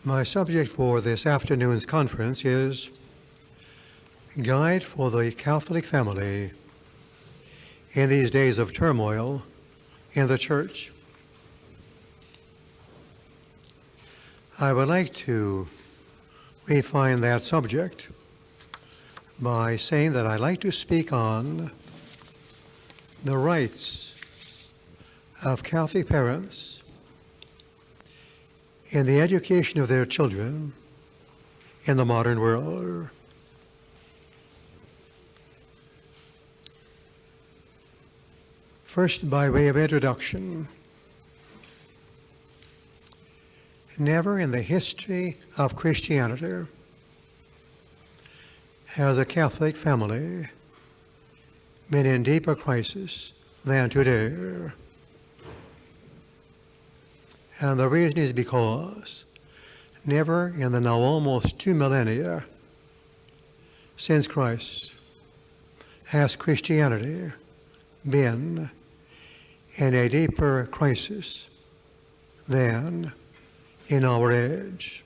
My subject for this afternoon's conference is Guide for the Catholic Family in these days of turmoil in the Church. I would like to refine that subject by saying that I'd like to speak on the rights of Catholic parents in the education of their children in the modern world. First, by way of introduction, never in the history of Christianity has a Catholic family been in deeper crisis than today. And the reason is because never in the now almost 2 millennia since Christ has Christianity been in a deeper crisis than in our age.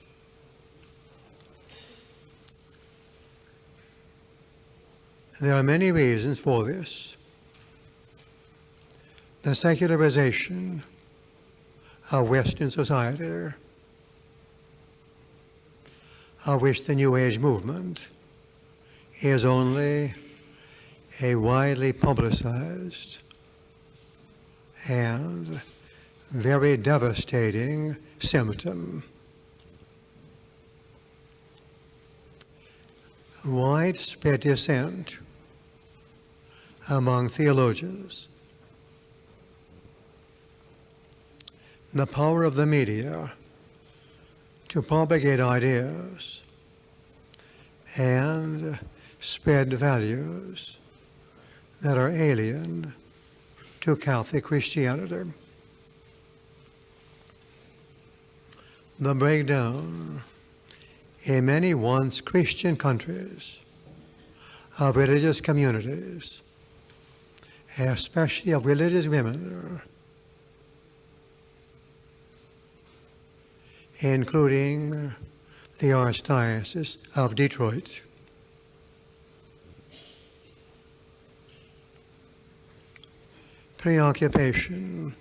There are many reasons for this. The secularization of Western society, of which the New Age movement is only a widely publicized and very devastating symptom. Widespread dissent among theologians, the power of the media to propagate ideas and spread values that are alien to Catholic Christianity. The breakdown in many once Christian countries of religious communities, especially of religious women, including the Archdiocese of Detroit. Preoccupation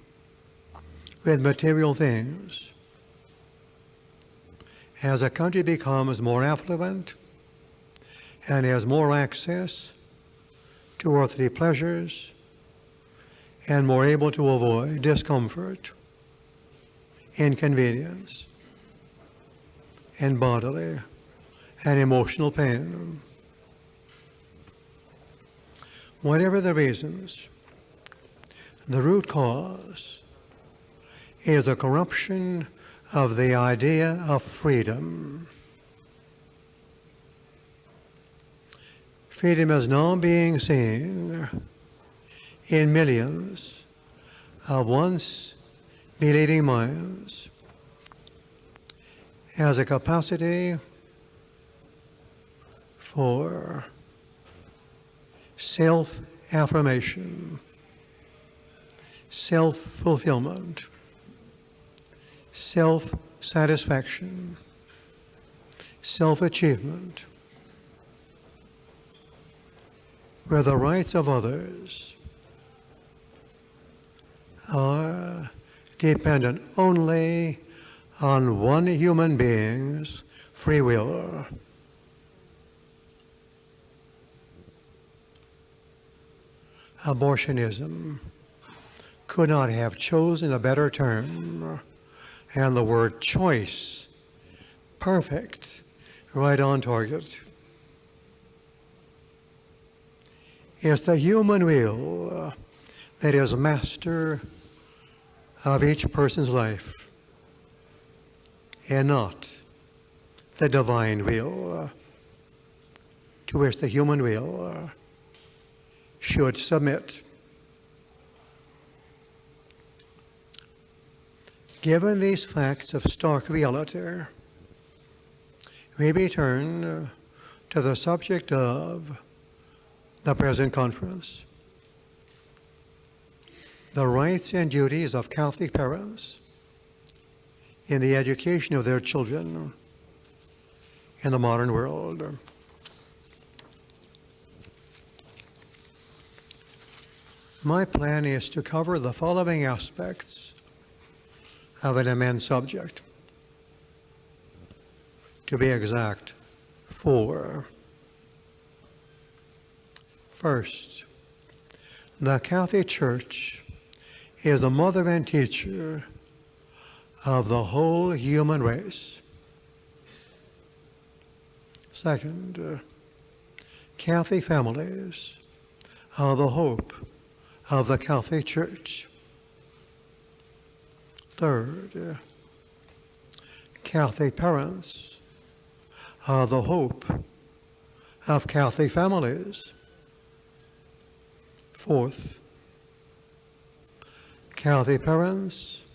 with material things. As a country becomes more affluent and has more access to earthly pleasures and more able to avoid discomfort, inconvenience, and bodily and emotional pain. Whatever the reasons, the root cause is the corruption of the idea of freedom. Freedom is now being seen in millions of once believing minds as a capacity for self-affirmation, self-fulfillment, self-satisfaction, self-achievement, where the rights of others are dependent only on one human being's free will. Abortionism could not have chosen a better term, and the word choice, perfect, right on target. It's the human will that is master of each person's life, and not the divine will to which the human will should submit. Given these facts of stark reality, we return to the subject of the present conference, the rights and duties of Catholic parents in the education of their children in the modern world. My plan is to cover the following aspects of an immense subject. To be exact, 4. First, the Catholic Church is the mother and teacher of the whole human race. Second, Catholic families are the hope of the Catholic Church. Third, Catholic parents are the hope of Catholic families. Fourth, Catholic parents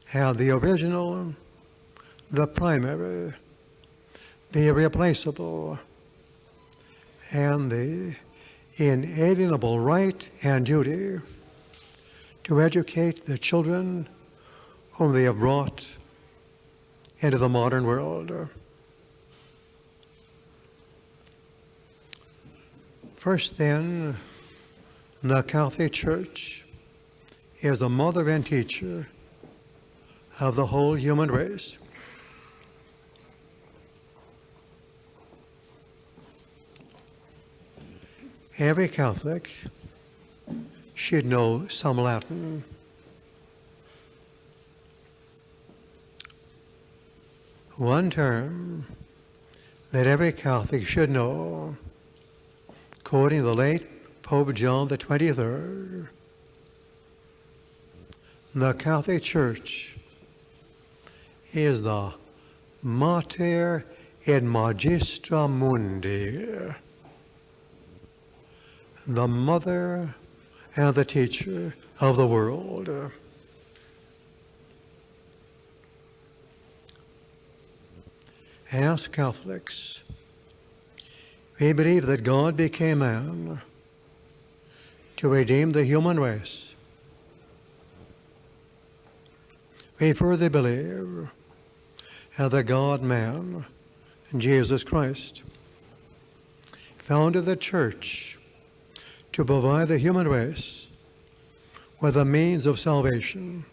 have the original, the primary, the irreplaceable, and the inalienable right and duty to educate the children whom they have brought into the modern world. First, then, the Catholic Church is the mother and teacher of the whole human race. Every Catholic should know some Latin. One term that every Catholic should know, quoting the late Pope John the 23rd, the Catholic Church is the Mater et Magistra Mundi, the mother and the teacher of the world. As Catholics, we believe that God became man to redeem the human race. We further believe that the God-man, Jesus Christ, founded the Church to provide the human race with a means of salvation.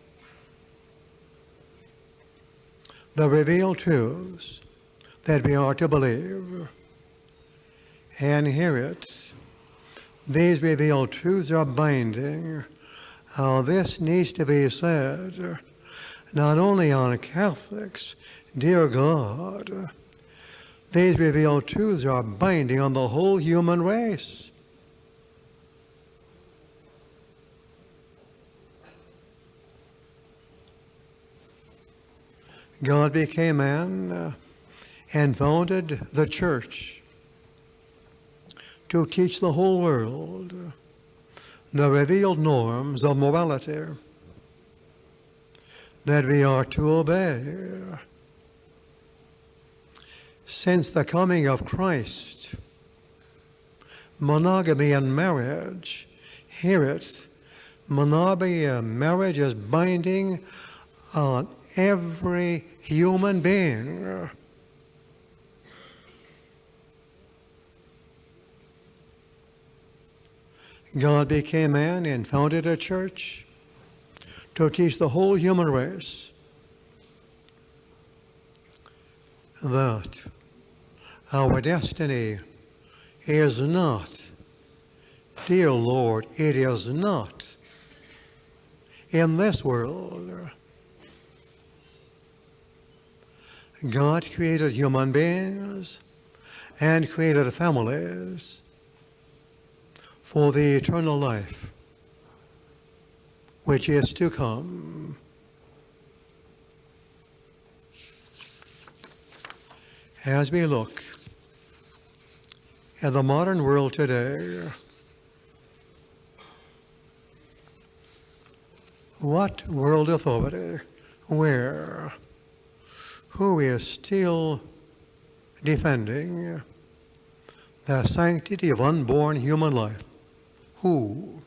The revealed truths that we are to believe and hear it. These revealed truths are binding. This needs to be said not only on Catholics, dear God, these revealed truths are binding on the whole human race. God became man and founded the Church to teach the whole world the revealed norms of morality that we are to obey. Since the coming of Christ, monogamy and marriage, hear it, monogamy and marriage is binding on every human being. God became man and founded a church to teach the whole human race that our destiny is not, dear Lord, it is not in this world. God created human beings and created families for the eternal life which is to come. As we look at the modern world today, what world authority, where, who is still defending the sanctity of unborn human life? Who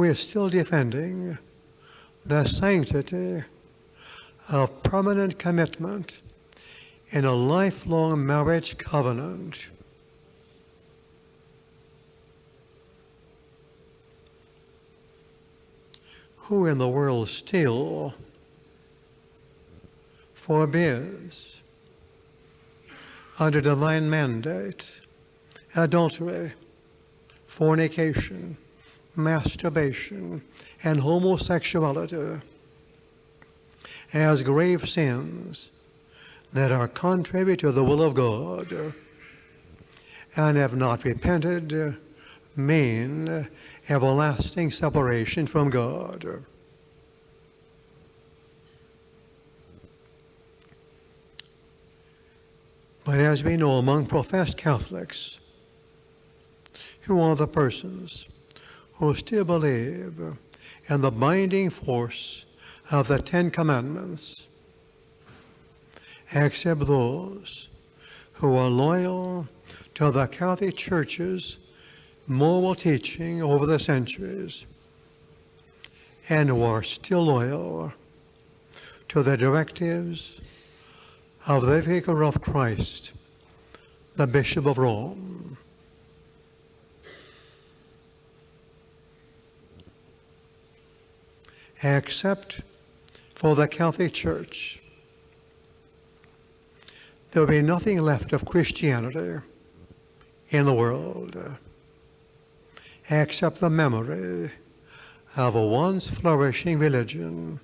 is still defending the sanctity of permanent commitment in a lifelong marriage covenant. Who in the world still forbids, under divine mandate, adultery, fornication, masturbation, and homosexuality as grave sins that are contrary to the will of God and have not repented, mean everlasting separation from God. But as we know among professed Catholics, who are the persons who still believe in the binding force of the Ten Commandments, except those who are loyal to the Catholic Church's moral teaching over the centuries, and who are still loyal to the directives of the Vicar of Christ, the Bishop of Rome. Except for the Catholic Church, there will be nothing left of Christianity in the world except the memory of a once flourishing religion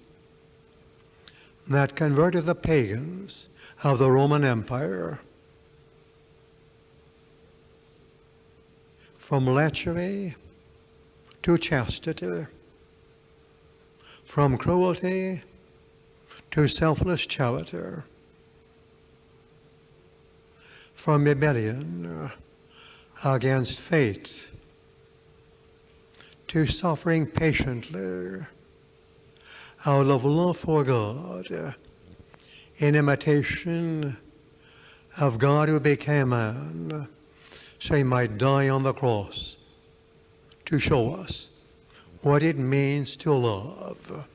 that converted the pagans of the Roman Empire from lechery to chastity, from cruelty to selfless charity, from rebellion against fate to suffering patiently out of love for God, in imitation of God who became man, so he might die on the cross to show us what it means to love.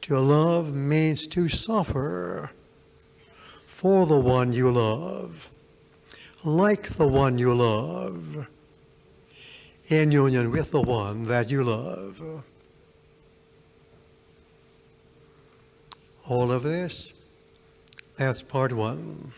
To love means to suffer for the one you love, like the one you love, in union with the one that you love. All of this, that's part one.